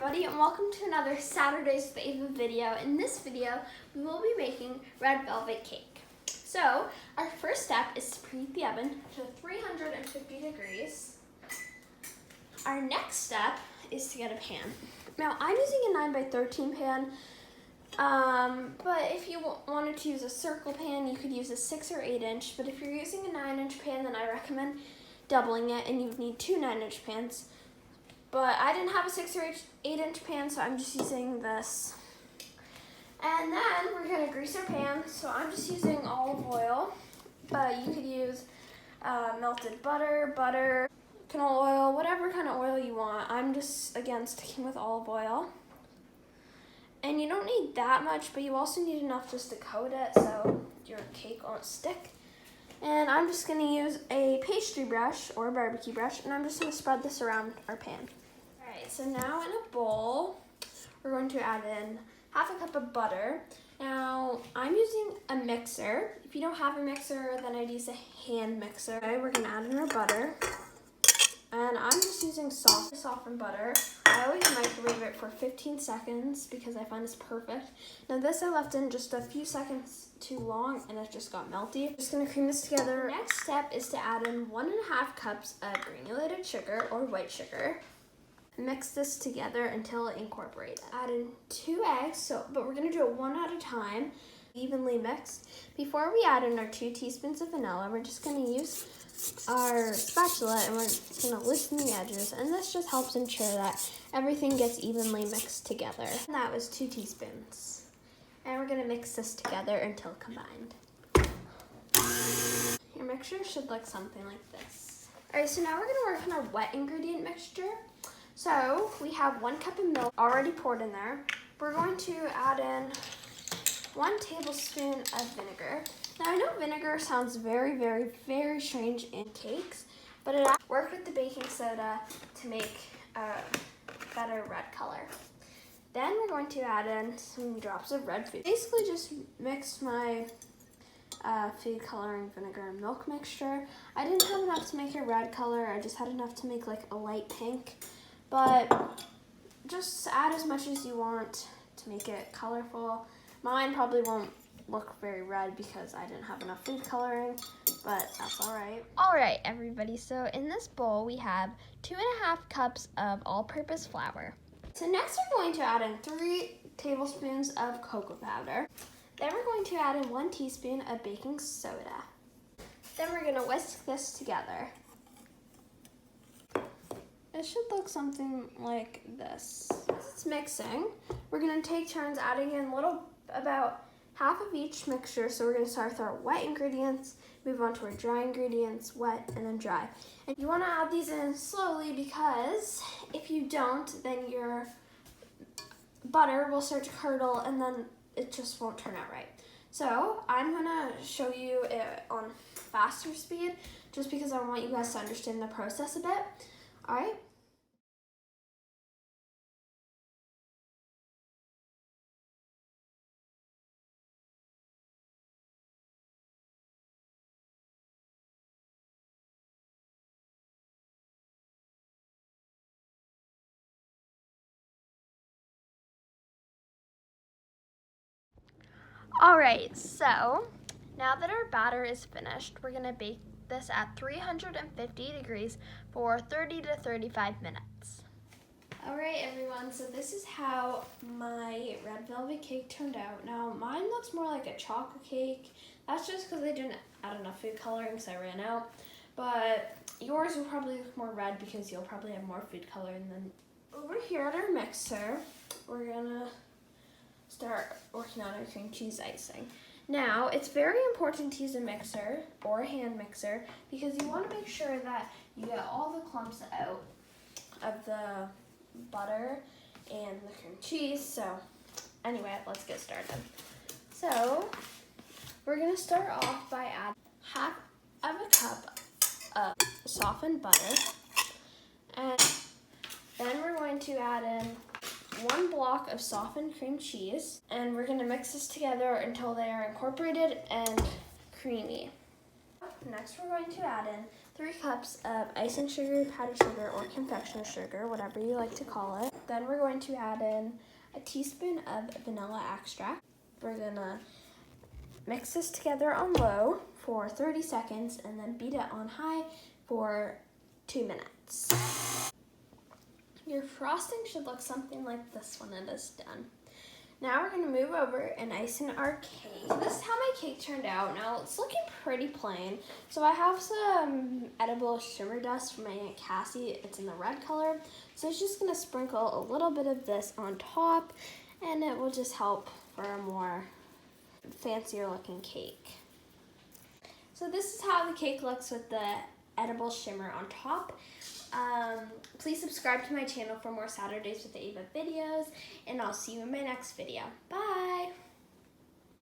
everybody, and welcome to another Saturdays with Ava video. In this video, we will be making red velvet cake. So, our first step is to preheat the oven to 350 degrees. Our next step is to get a pan. Now, I'm using a 9x13 pan, but if you wanted to use a circle pan, you could use a 6 or 8 inch, but if you're using a 9-inch pan, then I recommend doubling it, and you would need two 9-inch pans. But I didn't have a 6 or 8-inch pan, so I'm just using this. And then we're gonna grease our pan. So I'm just using olive oil, but you could use melted butter, canola oil, whatever kind of oil you want. I'm just, again, sticking with olive oil. And you don't need that much, but you also need enough just to coat it so your cake won't stick. And I'm just gonna use a pastry brush or a barbecue brush, and I'm just gonna spread this around our pan. Alright, so now in a bowl, we're going to add in half a cup of butter. Now, I'm using a mixer. If you don't have a mixer, then I'd use a hand mixer. Okay, we're gonna add in our butter. And I'm just using softened butter. I always microwave it for 15 seconds because I find it's perfect. Now this I left in just a few seconds too long and it just got melty. I'm just gonna cream this together. The next step is to add in 1.5 cups of granulated sugar or white sugar. Mix this together until it incorporates. Add in 2 eggs, but we're gonna do it one at a time, evenly mixed. Before we add in our 2 teaspoons of vanilla, we're just gonna use our spatula and we're gonna loosen the edges, and this just helps ensure that everything gets evenly mixed together. And that was 2 teaspoons. And we're gonna mix this together until combined. Your mixture should look something like this. All right, so now we're gonna work on our wet ingredient mixture. So we have 1 cup of milk already poured in there. We're going to add in 1 tablespoon of vinegar. Now I know vinegar sounds very, very, very strange in cakes, but it worked with the baking soda to make a better red color. Then we're going to add in some drops of red food. Basically just mixed my food coloring, vinegar, and milk mixture. I didn't have enough to make a red color. I just had enough to make like a light pink, but just add as much as you want to make it colorful. Mine probably won't look very red because I didn't have enough food coloring, but that's all right. All right, everybody, so in this bowl we have 2.5 cups of all-purpose flour. So next we're going to add in 3 tablespoons of cocoa powder. Then we're going to add in 1 teaspoon of baking soda. Then we're gonna whisk this together. It should look something like this. As it's mixing, we're gonna take turns adding in about half of each mixture. So we're gonna start with our wet ingredients, move on to our dry ingredients, wet, and then dry. And you wanna add these in slowly because if you don't, then your butter will start to curdle and then it just won't turn out right. So I'm gonna show you it on faster speed just because I want you guys to understand the process a bit. All right. All right, so now that our batter is finished, we're gonna bake this at 350 degrees for 30 to 35 minutes. All right, everyone, so this is how my red velvet cake turned out. Now, mine looks more like a chocolate cake. That's just because I didn't add enough food coloring, so I ran out. But yours will probably look more red because you'll probably have more food coloring than. Over here at our mixer, we're gonna start working on our cream cheese icing. Now, it's very important to use a mixer or a hand mixer because you want to make sure that you get all the clumps out of the butter and the cream cheese. So anyway, let's get started. So we're going to start off by adding half of a cup of softened butter, and then we're going to add in 1 block of softened cream cheese, and we're gonna mix this together until they are incorporated and creamy. Next, we're going to add in 3 cups of icing sugar, powdered sugar, or confectioner sugar, whatever you like to call it. Then we're going to add in a teaspoon of vanilla extract. We're gonna mix this together on low for 30 seconds and then beat it on high for 2 minutes. Your frosting should look something like this when it is done. Now we're going to move over and icing our cake. So this is how my cake turned out. Now it's looking pretty plain. So I have some edible shimmer dust from my Aunt Cassie. It's in the red color. So it's just going to sprinkle a little bit of this on top, and it will just help for a more fancier looking cake. So this is how the cake looks with the edible shimmer on top. Please subscribe to my channel for more Saturdays with Ava videos, and I'll see you in my next video. Bye!